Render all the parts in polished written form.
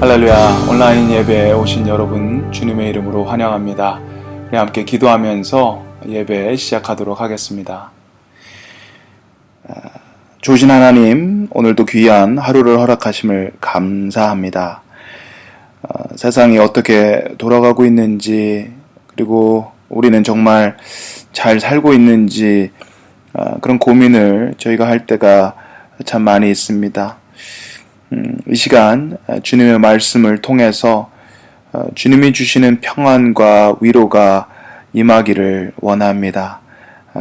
할렐루야. 온라인 예배에 오신 여러분 주님의 이름으로 환영합니다. 우리 함께 기도하면서 예배 시작하도록 하겠습니다. 주신 하나님, 오늘도 귀한 하루를 허락하심을 감사합니다. 세상이 어떻게 돌아가고 있는지, 그리고 우리는 정말 잘 살고 있는지 그런 고민을 저희가 할 때가 참 많이 있습니다. 이 시간 주님의 말씀을 통해서 주님이 주시는 평안과 위로가 임하기를 원합니다.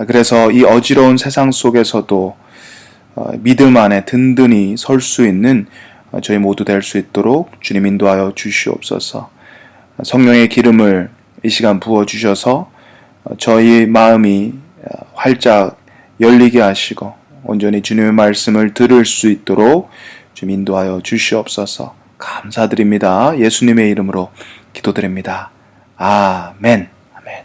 그래서 이 어지러운 세상 속에서도 믿음 안에 든든히 설 수 있는 저희 모두 될 수 있도록 주님 인도하여 주시옵소서. 성령의 기름을 이 시간 부어주셔서 저희 마음이 활짝 열리게 하시고 온전히 주님의 말씀을 들을 수 있도록 좀 인도하여 주시옵소서. 감사드립니다. 예수님의 이름으로 기도드립니다. 아멘. 아멘.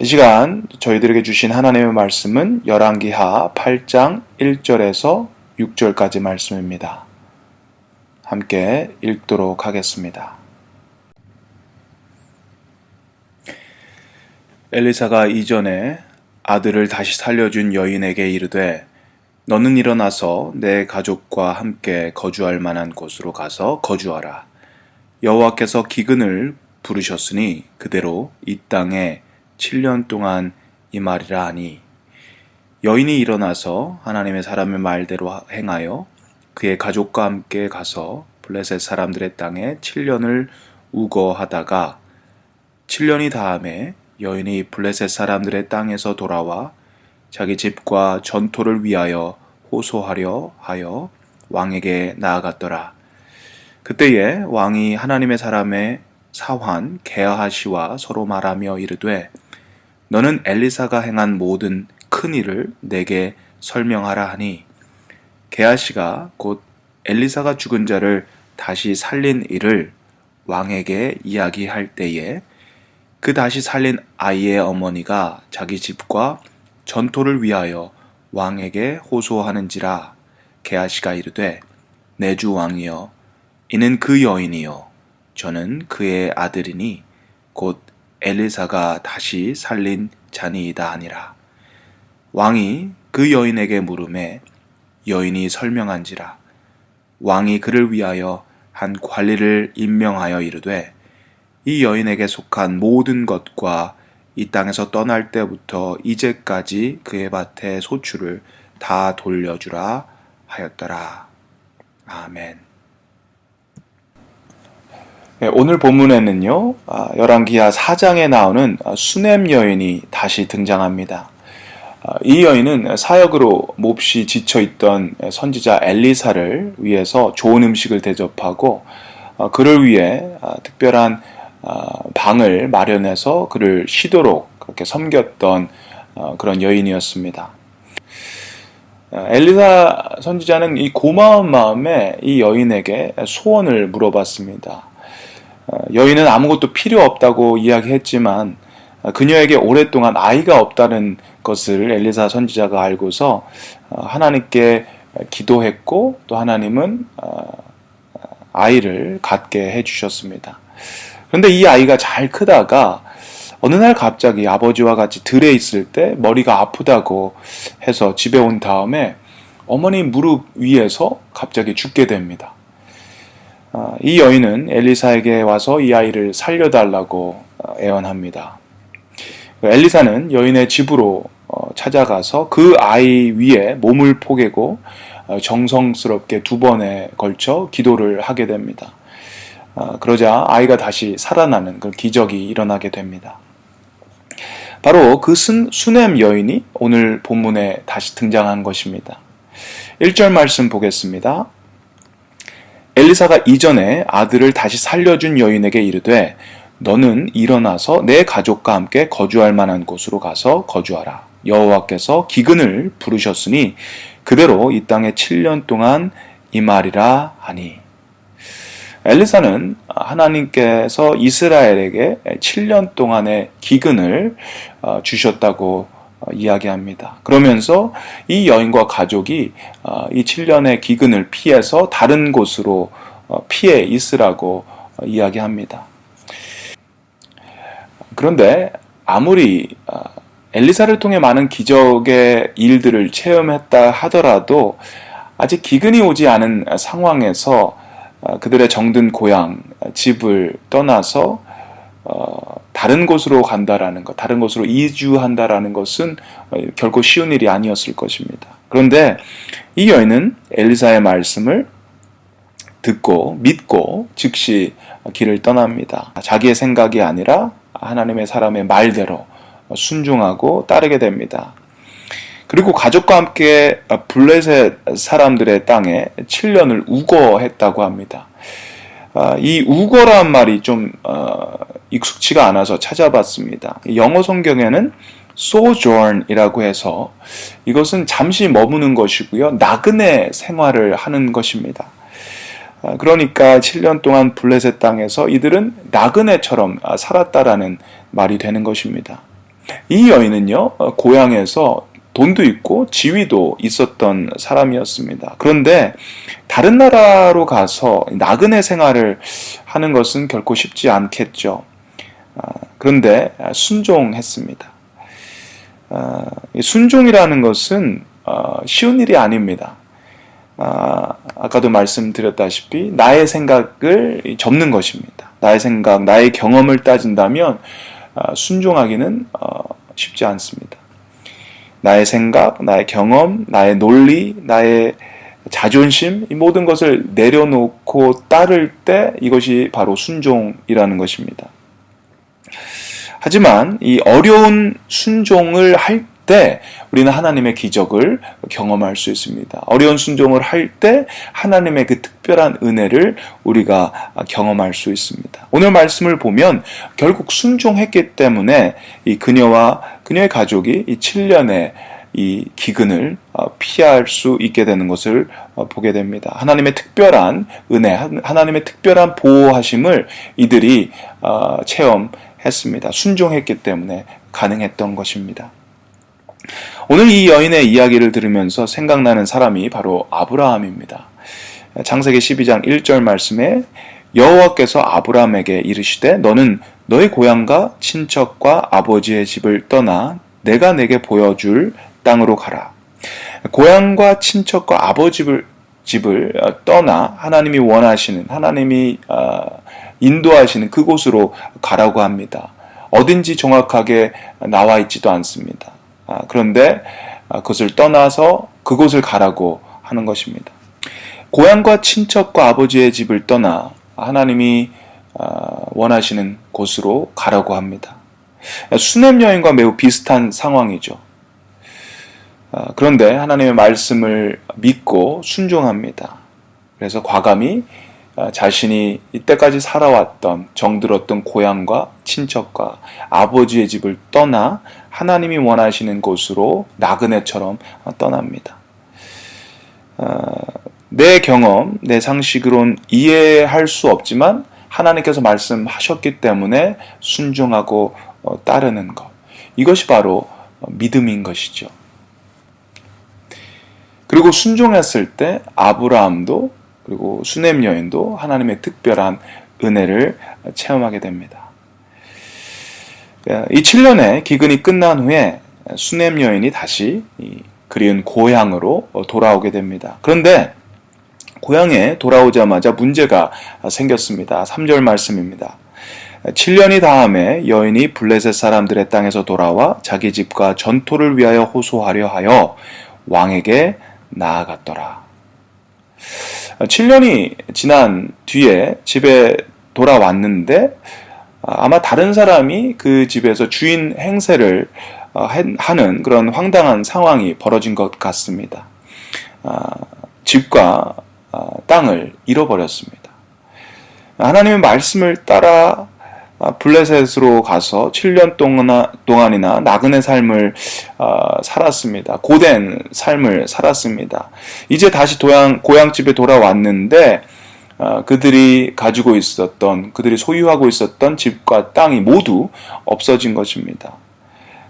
이 시간 저희들에게 주신 하나님의 말씀은 열왕기하 8장 1절에서 6절까지 말씀입니다. 함께 읽도록 하겠습니다. 엘리사가 이전에 아들을 다시 살려준 여인에게 이르되 너는 일어나서 내 가족과 함께 거주할 만한 곳으로 가서 거주하라. 여호와께서 기근을 부르셨으니 그대로 이 땅에 7년 동안 임하리라 하니 여인이 일어나서 하나님의 사람의 말대로 행하여 그의 가족과 함께 가서 블레셋 사람들의 땅에 7년을 우거하다가 7년이 다음에 여인이 블레셋 사람들의 땅에서 돌아와 자기 집과 전토를 위하여 호소하려 하여 왕에게 나아갔더라. 그때에 왕이 하나님의 사람의 사환 게하시와 서로 말하며 이르되 너는 엘리사가 행한 모든 큰 일을 내게 설명하라 하니 게하시가 곧 엘리사가 죽은 자를 다시 살린 일을 왕에게 이야기할 때에 그 다시 살린 아이의 어머니가 자기 집과 전토를 위하여 왕에게 호소하는지라. 게하시가 이르되 내 주 왕이여 이는 그 여인이요 저는 그의 아들이니 곧 엘리사가 다시 살린 자니이다 하니라. 왕이 그 여인에게 물으매 여인이 설명한지라. 왕이 그를 위하여 한 관리를 임명하여 이르되 이 여인에게 속한 모든 것과 이 땅에서 떠날 때부터 이제까지 그의 밭의 소출을 다 돌려주라 하였더라. 아멘. 네, 오늘 본문에는요, 열왕기하 4장에 나오는 수넴 여인이 다시 등장합니다. 이 여인은 사역으로 몹시 지쳐있던 선지자 엘리사를 위해서 좋은 음식을 대접하고 그를 위해 특별한 방을 마련해서 그를 쉬도록 그렇게 섬겼던 그런 여인이었습니다. 엘리사 선지자는 이 고마운 마음에 이 여인에게 소원을 물어봤습니다. 여인은 아무것도 필요 없다고 이야기했지만 그녀에게 오랫동안 아이가 없다는 것을 엘리사 선지자가 알고서 하나님께 기도했고 또 하나님은 아이를 갖게 해주셨습니다. 그런데 이 아이가 잘 크다가 어느 날 갑자기 아버지와 같이 들에 있을 때 머리가 아프다고 해서 집에 온 다음에 어머니 무릎 위에서 갑자기 죽게 됩니다. 이 여인은 엘리사에게 와서 이 아이를 살려달라고 애원합니다. 엘리사는 여인의 집으로 찾아가서 그 아이 위에 몸을 포개고 정성스럽게 2번에 걸쳐 기도를 하게 됩니다. 그러자 아이가 다시 살아나는 그 기적이 일어나게 됩니다. 바로 그 수넴 여인이 오늘 본문에 다시 등장한 것입니다. 1절 말씀 보겠습니다. 엘리사가 이전에 아들을 다시 살려준 여인에게 이르되 너는 일어나서 내 가족과 함께 거주할 만한 곳으로 가서 거주하라. 여호와께서 기근을 부르셨으니 그대로 이 땅에 7년 동안 임하리라 하니. 엘리사는 하나님께서 이스라엘에게 7년 동안의 기근을 주셨다고 이야기합니다. 그러면서 이 여인과 가족이 이 7년의 기근을 피해서 다른 곳으로 피해 있으라고 이야기합니다. 그런데 아무리 엘리사를 통해 많은 기적의 일들을 체험했다 하더라도 아직 기근이 오지 않은 상황에서 그들의 정든 고향, 집을 떠나서 다른 곳으로 간다라는 것, 다른 곳으로 이주한다라는 것은 결코 쉬운 일이 아니었을 것입니다. 그런데 이 여인은 엘리사의 말씀을 듣고 믿고 즉시 길을 떠납니다. 자기의 생각이 아니라 하나님의 사람의 말대로 순종하고 따르게 됩니다. 그리고 가족과 함께 블레셋 사람들의 땅에 7년을 우거했다고 합니다. 이 우거란 말이 좀 익숙치가 않아서 찾아봤습니다. 영어 성경에는 sojourn이라고 해서 이것은 잠시 머무는 것이고요. 나그네 생활을 하는 것입니다. 그러니까 7년 동안 블레셋 땅에서 이들은 나그네처럼 살았다라는 말이 되는 것입니다. 이 여인은요, 고향에서 돈도 있고 지위도 있었던 사람이었습니다. 그런데 다른 나라로 가서 나그네 생활을 하는 것은 결코 쉽지 않겠죠. 그런데 순종했습니다. 순종이라는 것은 쉬운 일이 아닙니다. 아까도 말씀드렸다시피 나의 생각을 접는 것입니다. 나의 생각, 나의 경험을 따진다면 순종하기는 쉽지 않습니다. 나의 생각, 나의 경험, 나의 논리, 나의 자존심, 이 모든 것을 내려놓고 따를 때 이것이 바로 순종이라는 것입니다. 하지만 이 어려운 순종을 할 때 우리는 하나님의 기적을 경험할 수 있습니다. 어려운 순종을 할 때 하나님의 그 특별한 은혜를 우리가 경험할 수 있습니다. 오늘 말씀을 보면 결국 순종했기 때문에 이 그녀와 그녀의 가족이 이 7년의 이 기근을 피할 수 있게 되는 것을 보게 됩니다. 하나님의 특별한 은혜, 하나님의 특별한 보호하심을 이들이 체험했습니다. 순종했기 때문에 가능했던 것입니다. 오늘 이 여인의 이야기를 들으면서 생각나는 사람이 바로 아브라함입니다. 창세기 12장 1절 말씀에 여호와께서 아브라함에게 이르시되 너는 너의 고향과 친척과 아버지의 집을 떠나 내가 내게 보여줄 땅으로 가라. 고향과 친척과 아버지 집을 떠나 하나님이 원하시는, 하나님이 인도하시는 그곳으로 가라고 합니다. 어딘지 정확하게 나와 있지도 않습니다. 그런데 그것을 떠나서 그곳을 가라고 하는 것입니다. 고향과 친척과 아버지의 집을 떠나 하나님이 원하시는 곳으로 가라고 합니다. 수넴 여인과 매우 비슷한 상황이죠. 그런데 하나님의 말씀을 믿고 순종합니다. 그래서 과감히 자신이 이때까지 살아왔던 정들었던 고향과 친척과 아버지의 집을 떠나 하나님이 원하시는 곳으로 나그네처럼 떠납니다. 내 경험, 내 상식으론 이해할 수 없지만 하나님께서 말씀하셨기 때문에 순종하고 따르는 것. 이것이 바로 믿음인 것이죠. 그리고 순종했을 때 아브라함도 그리고 수넴 여인도 하나님의 특별한 은혜를 체험하게 됩니다. 이 7년의 기근이 끝난 후에 수넴 여인이 다시 그리운 고향으로 돌아오게 됩니다. 그런데 고향에 돌아오자마자 문제가 생겼습니다. 3절 말씀입니다. 7년이 다음에 여인이 블레셋 사람들의 땅에서 돌아와 자기 집과 전토를 위하여 호소하려 하여 왕에게 나아갔더라. 7년이 지난 뒤에 집에 돌아왔는데 아마 다른 사람이 그 집에서 주인 행세를 하는 그런 황당한 상황이 벌어진 것 같습니다. 집과 땅을 잃어버렸습니다. 하나님의 말씀을 따라 블레셋으로 가서 7년 동안이나 나그네 삶을 살았습니다. 고된 삶을 살았습니다. 이제 다시 고향집에 돌아왔는데 그들이 가지고 있었던, 그들이 소유하고 있었던 집과 땅이 모두 없어진 것입니다.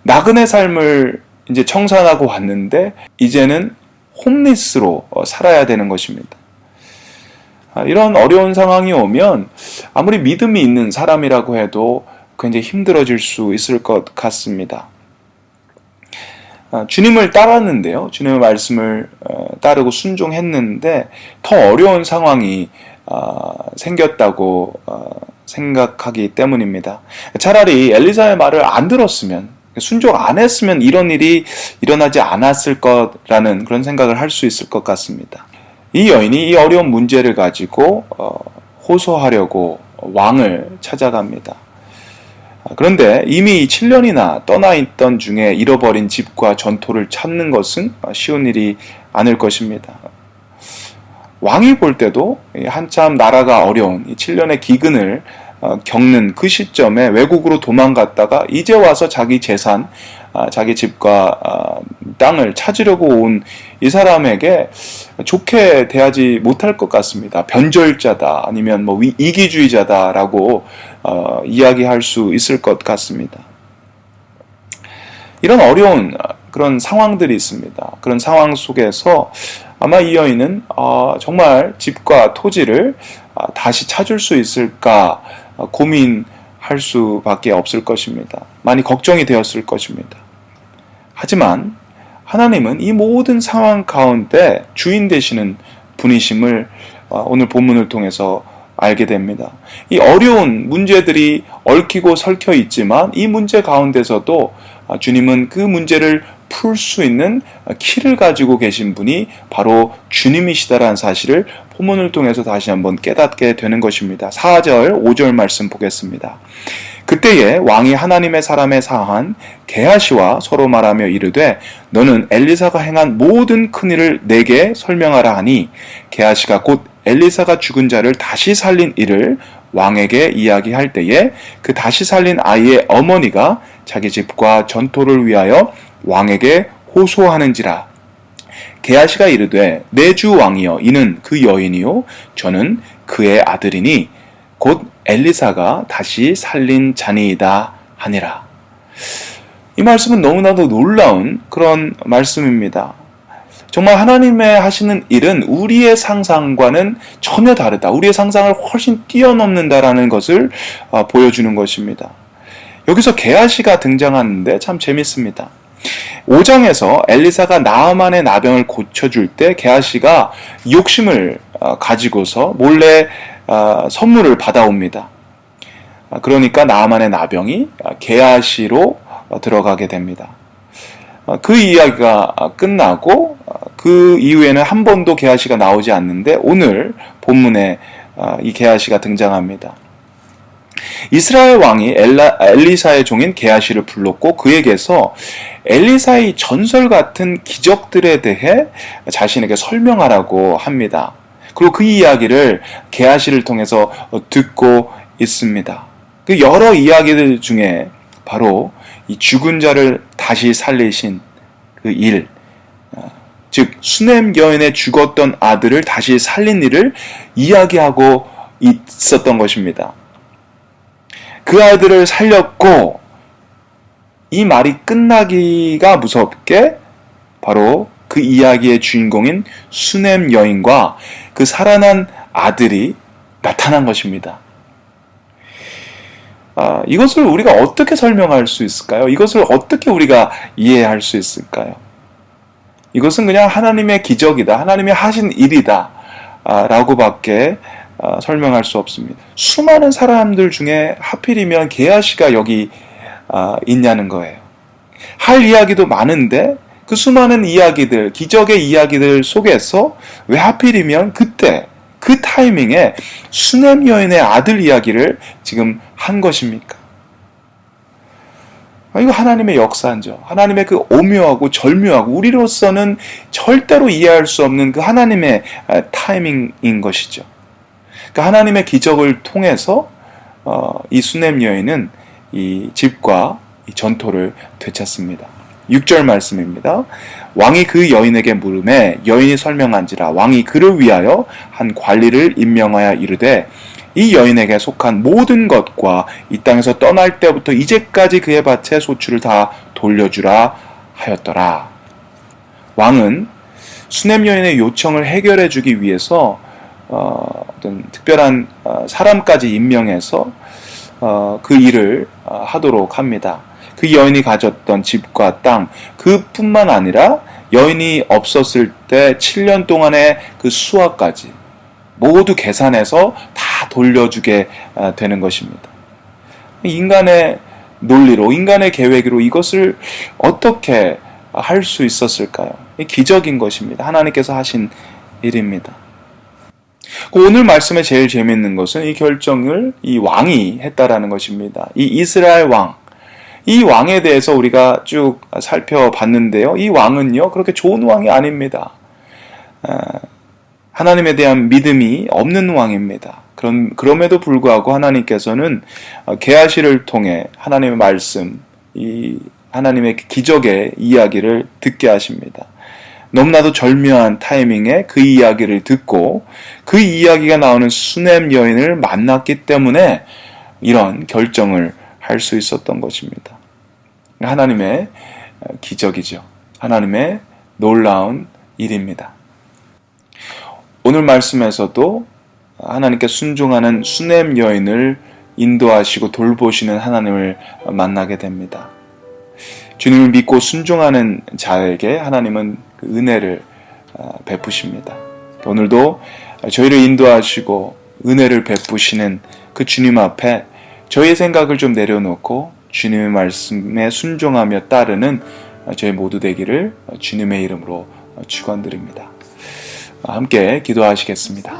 나그네 삶을 이제 청산하고 왔는데 이제는 홈리스로 살아야 되는 것입니다. 이런 어려운 상황이 오면 아무리 믿음이 있는 사람이라고 해도 굉장히 힘들어질 수 있을 것 같습니다. 주님을 따랐는데요. 주님의 말씀을 따르고 순종했는데 더 어려운 상황이 생겼다고 생각하기 때문입니다. 차라리 엘리사의 말을 안 들었으면, 순종 안 했으면 이런 일이 일어나지 않았을 거라는 그런 생각을 할 수 있을 것 같습니다. 이 여인이 이 어려운 문제를 가지고 호소하려고 왕을 찾아갑니다. 그런데 이미 7년이나 떠나 있던 중에 잃어버린 집과 전토를 찾는 것은 쉬운 일이 아닐 것입니다. 왕이 볼 때도 한참 나라가 어려운 이 7년의 기근을 겪는 그 시점에 외국으로 도망갔다가 이제 와서 자기 재산, 자기 집과 땅을 찾으려고 온 이 사람에게 좋게 대하지 못할 것 같습니다. 변절자다, 아니면 이기주의자다라고 이야기할 수 있을 것 같습니다. 이런 어려운 그런 상황들이 있습니다. 그런 상황 속에서 아마 이 여인은 정말 집과 토지를 다시 찾을 수 있을까 고민할 수밖에 없을 것입니다. 많이 걱정이 되었을 것입니다. 하지만 하나님은 이 모든 상황 가운데 주인 되시는 분이심을 오늘 본문을 통해서 알게 됩니다. 이 어려운 문제들이 얽히고 설켜 있지만 이 문제 가운데서도 주님은 그 문제를 풀 수 있는 키를 가지고 계신 분이 바로 주님이시다라는 사실을 본문을 통해서 다시 한번 깨닫게 되는 것입니다. 4절, 5절 말씀 보겠습니다. 그때에 왕이 하나님의 사람의 사한 게하시와 서로 말하며 이르되 너는 엘리사가 행한 모든 큰일을 내게 설명하라 하니 게하시가 곧 엘리사가 죽은 자를 다시 살린 일을 왕에게 이야기할 때에 그 다시 살린 아이의 어머니가 자기 집과 전토를 위하여 왕에게 호소하는지라. 게하시가 이르되 내 주 왕이여 이는 그 여인이요 저는 그의 아들이니 곧 엘리사가 다시 살린 자니이다 하니라. 이 말씀은 너무나도 놀라운 그런 말씀입니다. 정말 하나님의 하시는 일은 우리의 상상과는 전혀 다르다. 우리의 상상을 훨씬 뛰어넘는다라는 것을 보여주는 것입니다. 여기서 게하시가 등장하는데 참 재밌습니다. 5장에서 엘리사가 나아만의 나병을 고쳐줄 때 게하시가 욕심을 가지고서 몰래 선물을 받아옵니다. 그러니까 나아만의 나병이 게하시로 들어가게 됩니다. 그 이야기가 끝나고 그 이후에는 한 번도 게하시가 나오지 않는데 오늘 본문에 이 게하시가 등장합니다. 이스라엘 왕이 엘리사의 종인 게하시를 불렀고 그에게서 엘리사의 전설 같은 기적들에 대해 자신에게 설명하라고 합니다. 그리고 그 이야기를 게하시를 통해서 듣고 있습니다. 그 여러 이야기들 중에 바로 이 죽은 자를 다시 살리신 그 일, 즉 수넴 여인의 죽었던 아들을 다시 살린 일을 이야기하고 있었던 것입니다. 그 아들을 살렸고 이 말이 끝나기가 무섭게 바로 그 이야기의 주인공인 수넴 여인과 그 살아난 아들이 나타난 것입니다. 이것을 우리가 어떻게 설명할 수 있을까요? 이것을 어떻게 우리가 이해할 수 있을까요? 이것은 그냥 하나님의 기적이다. 하나님이 하신 일이다. 라고밖에 설명할 수 없습니다. 수많은 사람들 중에 하필이면 게하시가 여기 있냐는 거예요. 할 이야기도 많은데 그 수많은 이야기들, 기적의 이야기들 속에서 왜 하필이면 그때 그 타이밍에 수넴 여인의 아들 이야기를 지금 한 것입니까? 이거 하나님의 역사죠. 하나님의 그 오묘하고 절묘하고 우리로서는 절대로 이해할 수 없는 그 하나님의 타이밍인 것이죠. 그 하나님의 기적을 통해서 이 수넴 여인은 이 집과 이 전토를 되찾습니다. 6절 말씀입니다. 왕이 그 여인에게 물음에 여인이 설명한지라 왕이 그를 위하여 한 관리를 임명하여 이르되 이 여인에게 속한 모든 것과 이 땅에서 떠날 때부터 이제까지 그의 밭의 소출을 다 돌려주라 하였더라. 왕은 수넴 여인의 요청을 해결해 주기 위해서 어떤 특별한 사람까지 임명해서 그 일을 하도록 합니다. 그 여인이 가졌던 집과 땅 그뿐만 아니라 여인이 없었을 때 7년 동안의 그 수확까지 모두 계산해서 다 돌려주게 되는 것입니다. 인간의 논리로 인간의 계획으로 이것을 어떻게 할 수 있었을까요? 기적인 것입니다. 하나님께서 하신 일입니다. 오늘 말씀에 제일 재미있는 것은 이 결정을 이 왕이 했다라는 것입니다. 이 이스라엘 왕, 이 왕에 대해서 우리가 쭉 살펴봤는데요. 이 왕은요 그렇게 좋은 왕이 아닙니다. 하나님에 대한 믿음이 없는 왕입니다. 그럼에도 불구하고 하나님께서는 게하시를 통해 하나님의 말씀, 이 하나님의 기적의 이야기를 듣게 하십니다. 너무나도 절묘한 타이밍에 그 이야기를 듣고 그 이야기가 나오는 수넴 여인을 만났기 때문에 이런 결정을 할 수 있었던 것입니다. 하나님의 기적이죠. 하나님의 놀라운 일입니다. 오늘 말씀에서도 하나님께 순종하는 수넴 여인을 인도하시고 돌보시는 하나님을 만나게 됩니다. 주님을 믿고 순종하는 자에게 하나님은 그 은혜를 베푸십니다. 오늘도 저희를 인도하시고 은혜를 베푸시는 그 주님 앞에 저희의 생각을 좀 내려놓고 주님의 말씀에 순종하며 따르는 저희 모두 되기를 주님의 이름으로 축원드립니다. 함께 기도하시겠습니다.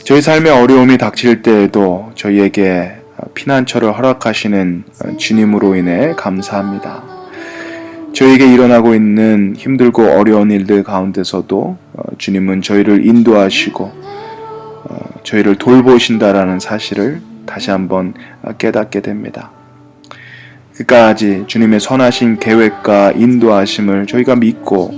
저희 삶의 어려움이 닥칠 때에도 저희에게 피난처를 허락하시는 주님으로 인해 감사합니다. 저희에게 일어나고 있는 힘들고 어려운 일들 가운데서도 주님은 저희를 인도하시고 저희를 돌보신다라는 사실을 다시 한번 깨닫게 됩니다. 끝까지 주님의 선하신 계획과 인도하심을 저희가 믿고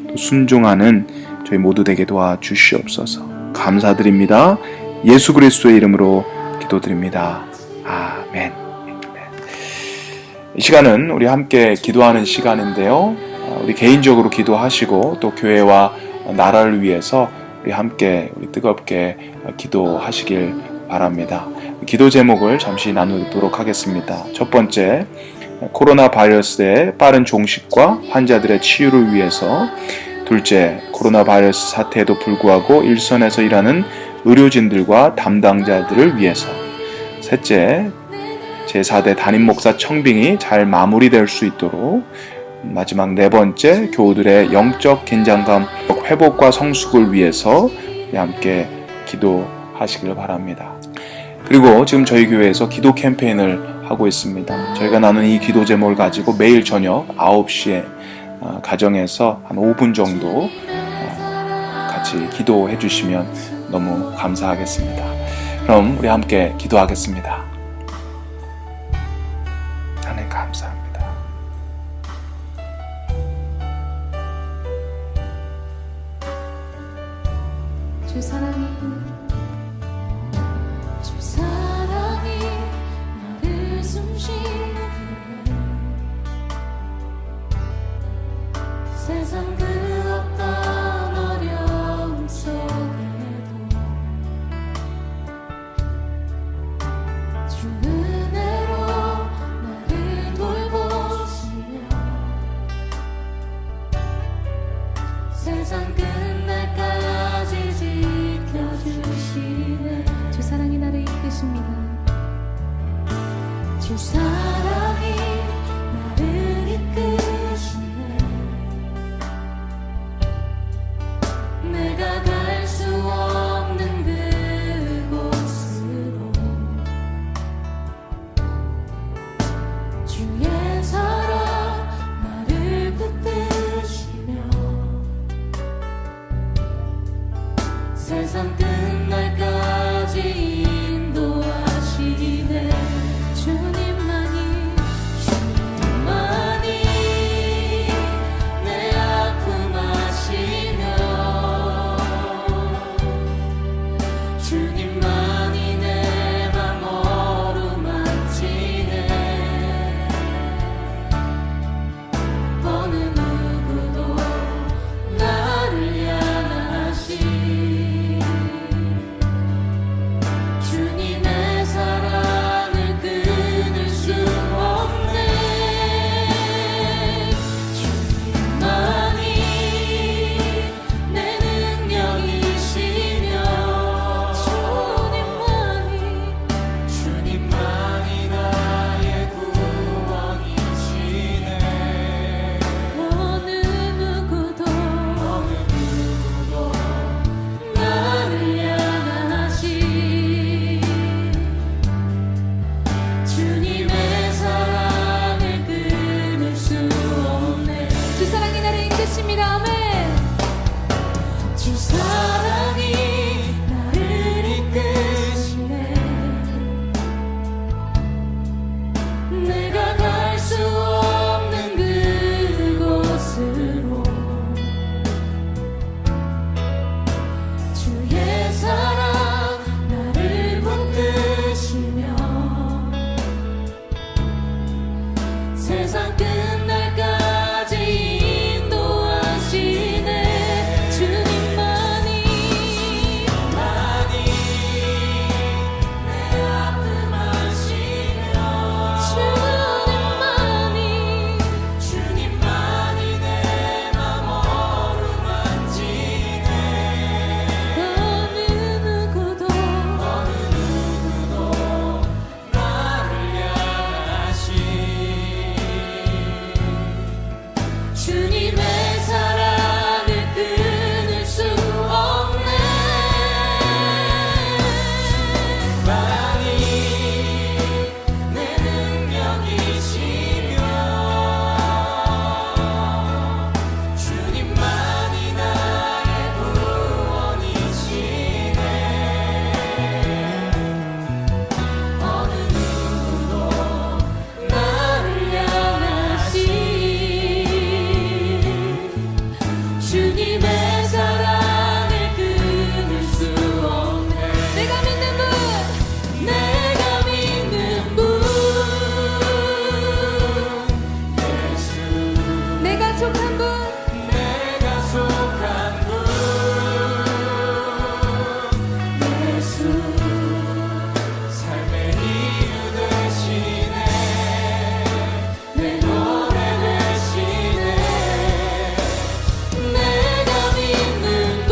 또 순종하는 저희 모두 되게 도와주시옵소서. 감사드립니다. 예수 그리스도의 이름으로 기도드립니다. 아멘. 이 시간은 우리 함께 기도하는 시간인데요. 우리 개인적으로 기도하시고 또 교회와 나라를 위해서 우리 함께 우리 뜨겁게 기도하시길 바랍니다. 기도 제목을 잠시 나누도록 하겠습니다. 첫 번째, 코로나 바이러스의 빠른 종식과 환자들의 치유를 위해서. 둘째, 코로나 바이러스 사태에도 불구하고 일선에서 일하는 의료진들과 담당자들을 위해서. 셋째, 제4대 담임 목사 청빙이 잘 마무리될 수 있도록. 마지막 네 번째, 교우들의 영적 긴장감 회복과 성숙을 위해서 함께 기도하시길 바랍니다. 그리고 지금 저희 교회에서 기도 캠페인을 하고 있습니다. 저희가 나눈 이 기도 제목을 가지고 매일 저녁 9시에 가정에서 한 5분 정도 같이 기도해 주시면 너무 감사하겠습니다. 그럼 우리 함께 기도하겠습니다. 하나님 감사합니다. 주 사랑이 계십니다. 주 사랑이 나를 이끄시네. 내가 갈 수 없는 그곳으로 주의 사랑 나를 붙드시며 세상 끝날까지 인도하시네. 주님만이 내 아픔 아시며 주님만이 내 맘 어루만지네. 어느 누구도 나를 향하시 주님의 사랑을 끊을 수 없네. 주님만이 내 능력이시며 주님만이 나의 구원이시네. 어느 누구도 나를 향하시 주님의 사랑을 끊을 수 없네. 주 사랑이 나를 이끄십니다. 아멘. 주 사랑이 나를 이끄시네. 내가 갈 수 없는 그곳으로 주의 사랑 나를 붙드시며 세상 끝날까지 인도하시네. 주님만이 내 아픔 아시며 주님만이 내 맘 어루만지네. 어느 누구도 나를 향하시 주님의 사랑을 끊을 수 없네. 주님만이 내 능력이시며 주님만이 나의 구원이시네. 어느 누구도 나를 향하시 주님의 사랑을 끊을 수 없네. 내가 믿는 분 예수. 내가 속한 분 예수. 삶의 이유 되시네. 내 노래 되시네. 내가 믿는 분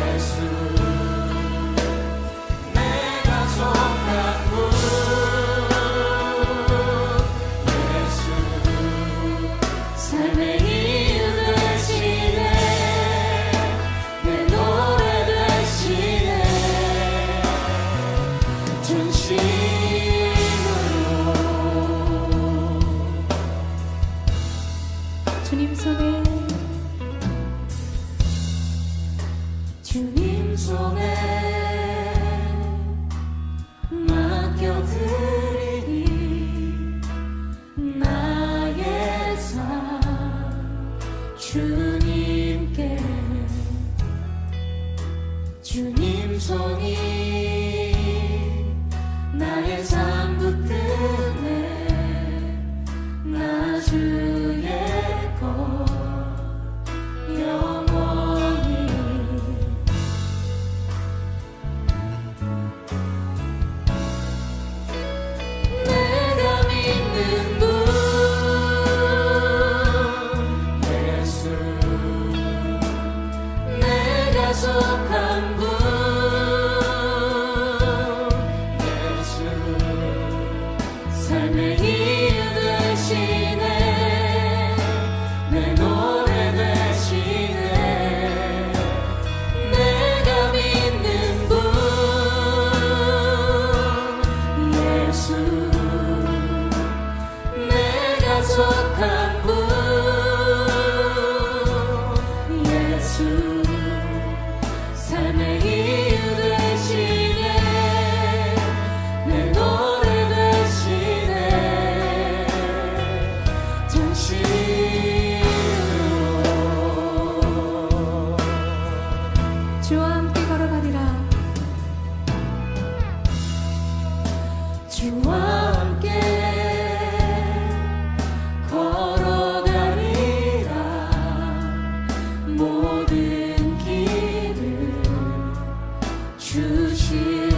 예수. 내가 속한 분 예수. 삶의 이유 되시네. 내 노래 되시네. 전심으로 주님 손에 맡겨드리니 나의 삶 주님께. 주님 손이 나의 삶 붙드네. 나 주의 것 영원히. 내가 믿는 분 예수. 내가 속한 분 주와 함께 걸어가리라 모든 길을 주시